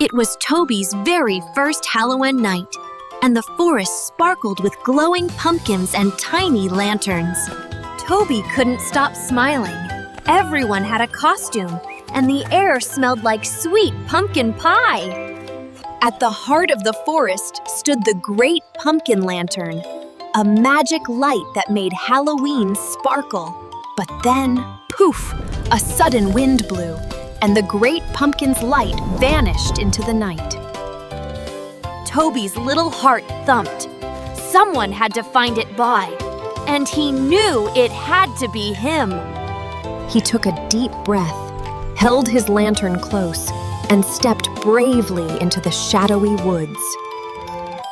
It was Toby's very first Halloween night, and the forest sparkled with glowing pumpkins and tiny lanterns. Toby couldn't stop smiling. Everyone had a costume, and the air smelled like sweet pumpkin pie. At the heart of the forest stood the great pumpkin lantern, a magic light that made Halloween sparkle. But then, poof, a sudden wind blew, and the great pumpkin's light vanished into the night. Toby's little heart thumped. Someone had to find it by, and he knew it had to be him. He took a deep breath, held his lantern close, and stepped bravely into the shadowy woods.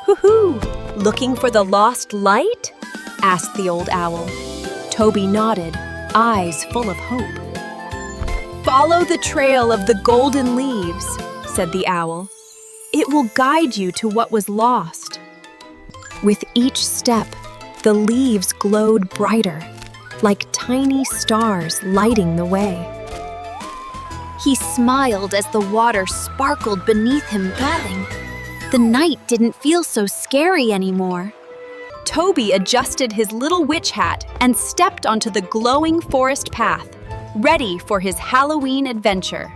"Hoo-hoo! Looking for the lost light?" asked the old owl. Toby nodded, eyes full of hope. "Follow the trail of the golden leaves," said the owl. "It will guide you to what was lost." With each step, the leaves glowed brighter, like tiny stars lighting the way. He smiled as the water sparkled beneath him bathing. The night didn't feel so scary anymore. Toby adjusted his little witch hat and stepped onto the glowing forest path, ready for his Halloween adventure.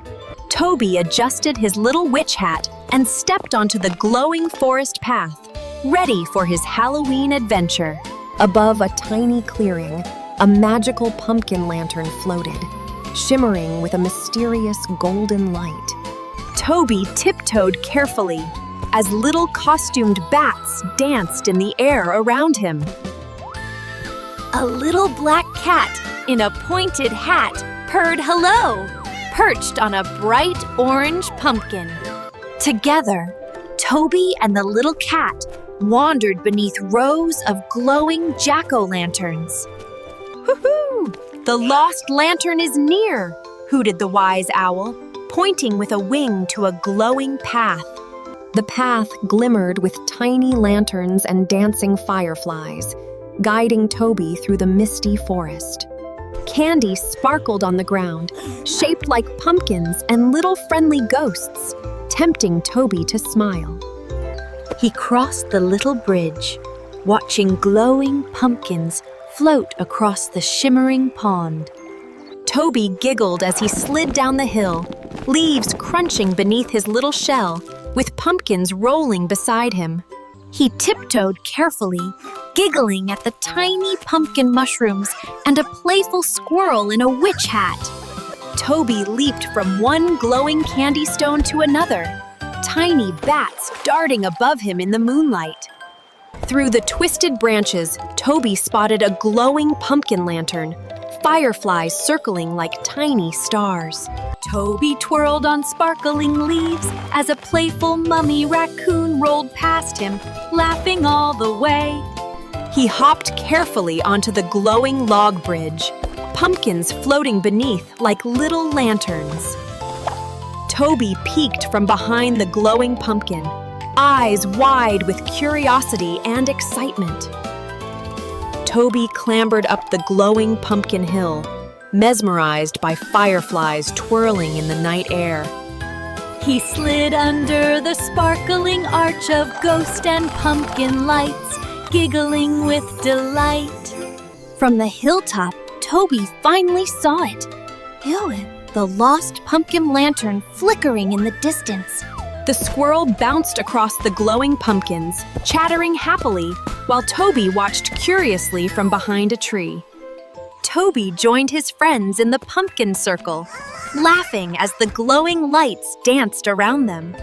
Toby adjusted his little witch hat and stepped onto the glowing forest path, ready for his Halloween adventure. Above a tiny clearing, a magical pumpkin lantern floated, shimmering with a mysterious golden light. Toby tiptoed carefully as little costumed bats danced in the air around him. A little black cat in a pointed hat purred hello, perched on a bright orange pumpkin. Together, Toby and the little cat wandered beneath rows of glowing jack-o'-lanterns. "Hoo-hoo! The lost lantern is near," hooted the wise owl, pointing with a wing to a glowing path. The path glimmered with tiny lanterns and dancing fireflies, guiding Toby through the misty forest. Candy sparkled on the ground, shaped like pumpkins and little friendly ghosts, tempting Toby to smile. He crossed the little bridge, watching glowing pumpkins float across the shimmering pond. Toby giggled as he slid down the hill, leaves crunching beneath his little shell, with pumpkins rolling beside him. He tiptoed carefully, giggling at the tiny pumpkin mushrooms and a playful squirrel in a witch hat. Toby leaped from one glowing candy stone to another, tiny bats darting above him in the moonlight. Through the twisted branches, Toby spotted a glowing pumpkin lantern, fireflies circling like tiny stars. Toby twirled on sparkling leaves as a playful mummy raccoon rolled past him, laughing all the way. He hopped carefully onto the glowing log bridge, pumpkins floating beneath like little lanterns. Toby peeked from behind the glowing pumpkin, eyes wide with curiosity and excitement. Toby clambered up the glowing pumpkin hill, mesmerized by fireflies twirling in the night air. He slid under the sparkling arch of ghost and pumpkin lights, giggling with delight. From the hilltop, Toby finally saw it. Ew, the lost pumpkin lantern flickering in the distance. The squirrel bounced across the glowing pumpkins, chattering happily, while Toby watched curiously from behind a tree. Toby joined his friends in the pumpkin circle, laughing as the glowing lights danced around them.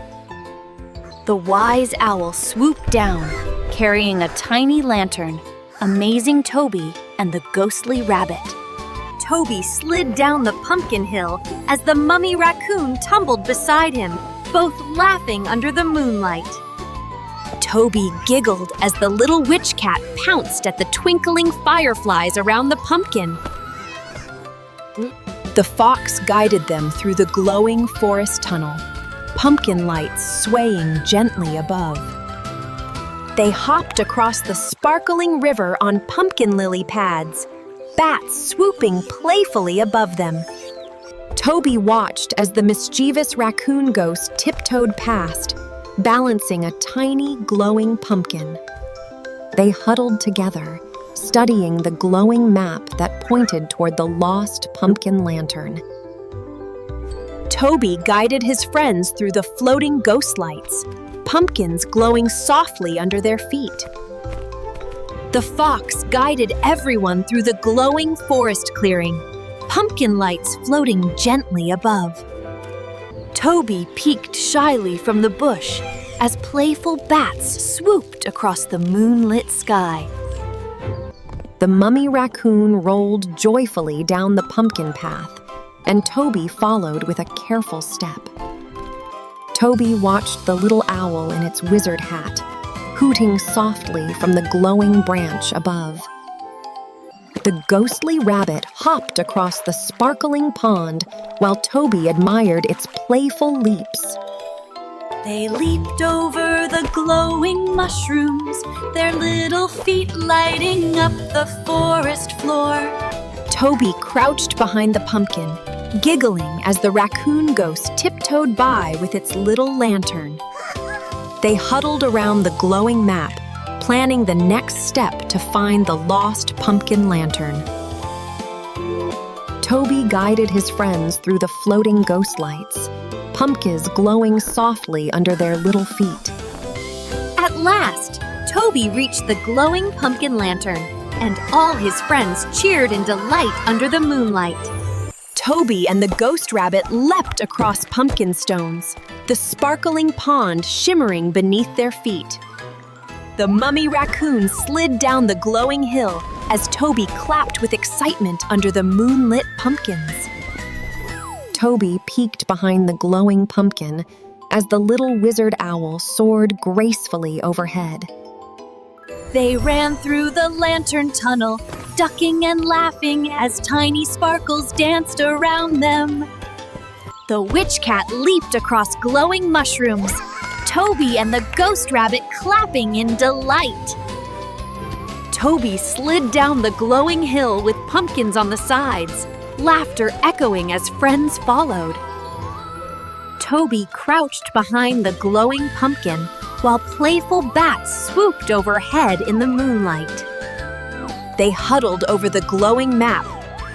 The wise owl swooped down, carrying a tiny lantern, amazing Toby and the ghostly rabbit. Toby slid down the pumpkin hill as the mummy raccoon tumbled beside him, both laughing under the moonlight. Toby giggled as the little witch cat pounced at the twinkling fireflies around the pumpkin. The fox guided them through the glowing forest tunnel, pumpkin lights swaying gently above. They hopped across the sparkling river on pumpkin lily pads, bats swooping playfully above them. Toby watched as the mischievous raccoon ghost tiptoed past, balancing a tiny, glowing pumpkin. They huddled together, studying the glowing map that pointed toward the lost pumpkin lantern. Toby guided his friends through the floating ghost lights, pumpkins glowing softly under their feet. The fox guided everyone through the glowing forest clearing, pumpkin lights floating gently above. Toby peeked shyly from the bush as playful bats swooped across the moonlit sky. The mummy raccoon rolled joyfully down the pumpkin path, and Toby followed with a careful step. Toby watched the little owl in its wizard hat, hooting softly from the glowing branch above. The ghostly rabbit hopped across the sparkling pond while Toby admired its playful leaps. They leaped over the glowing mushrooms, their little feet lighting up the forest floor. Toby crouched behind the pumpkin, giggling as the raccoon ghost tiptoed by with its little lantern. They huddled around the glowing map, planning the next step to find the lost pumpkin lantern. Toby guided his friends through the floating ghost lights, pumpkins glowing softly under their little feet. At last, Toby reached the glowing pumpkin lantern, and all his friends cheered in delight under the moonlight. Toby and the ghost rabbit leapt across pumpkin stones, the sparkling pond shimmering beneath their feet. The mummy raccoon slid down the glowing hill as Toby clapped with excitement under the moonlit pumpkins. Toby peeked behind the glowing pumpkin as the little wizard owl soared gracefully overhead. They ran through the lantern tunnel, ducking and laughing as tiny sparkles danced around them. The witch cat leaped across glowing mushrooms, Toby and the ghost rabbit clapping in delight. Toby slid down the glowing hill with pumpkins on the sides, laughter echoing as friends followed. Toby crouched behind the glowing pumpkin while playful bats swooped overhead in the moonlight. They huddled over the glowing map,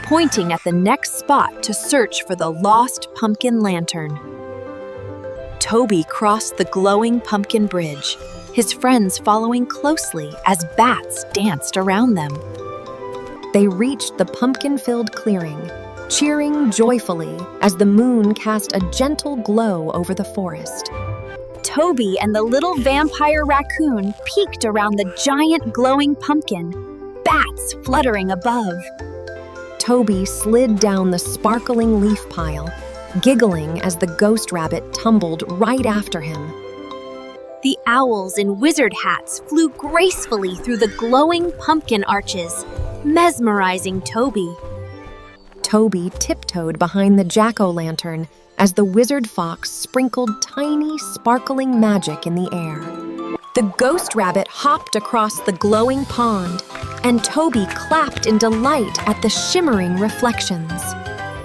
pointing at the next spot to search for the lost pumpkin lantern. Toby crossed the glowing pumpkin bridge, his friends following closely as bats danced around them. They reached the pumpkin-filled clearing, cheering joyfully as the moon cast a gentle glow over the forest. Toby and the little vampire raccoon peeked around the giant glowing pumpkin, bats fluttering above. Toby slid down the sparkling leaf pile, giggling as the ghost rabbit tumbled right after him. The owls in wizard hats flew gracefully through the glowing pumpkin arches, mesmerizing Toby. Toby tiptoed behind the jack-o'-lantern as the wizard fox sprinkled tiny, sparkling magic in the air. The ghost rabbit hopped across the glowing pond, and Toby clapped in delight at the shimmering reflections.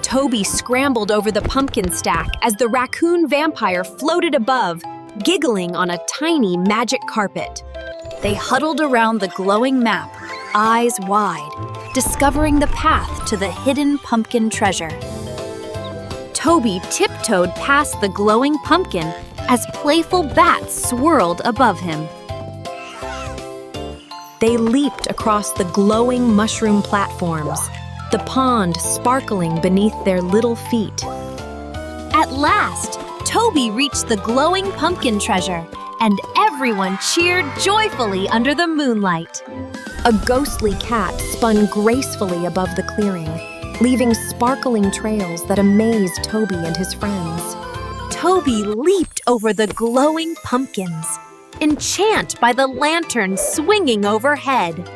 Toby scrambled over the pumpkin stack as the raccoon vampire floated above, giggling on a tiny magic carpet. They huddled around the glowing map, eyes wide, discovering the path to the hidden pumpkin treasure. Toby tiptoed past the glowing pumpkin as playful bats swirled above him. They leaped across the glowing mushroom platforms, the pond sparkling beneath their little feet. At last, Toby reached the glowing pumpkin treasure, and everyone cheered joyfully under the moonlight. A ghostly cat spun gracefully above the clearing, leaving sparkling trails that amazed Toby and his friends. Toby leaped over the glowing pumpkins, enchanted by the lantern swinging overhead.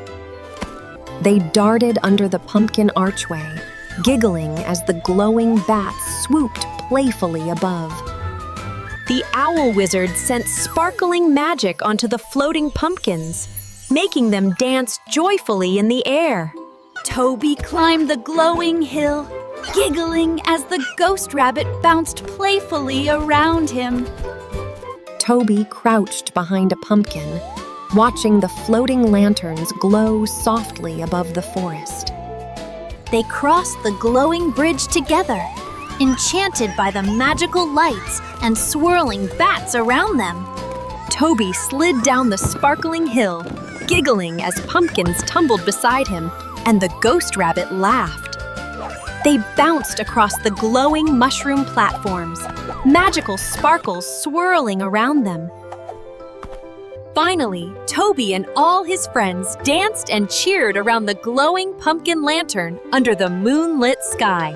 They darted under the pumpkin archway, giggling as the glowing bats swooped playfully above. The owl wizard sent sparkling magic onto the floating pumpkins, making them dance joyfully in the air. Toby climbed the glowing hill, giggling as the ghost rabbit bounced playfully around him. Toby crouched behind a pumpkin, watching the floating lanterns glow softly above the forest. They crossed the glowing bridge together, enchanted by the magical lights and swirling bats around them. Toby slid down the sparkling hill, giggling as pumpkins tumbled beside him, and the ghost rabbit laughed. They bounced across the glowing mushroom platforms, magical sparkles swirling around them. Finally, Toby and all his friends danced and cheered around the glowing pumpkin lantern under the moonlit sky.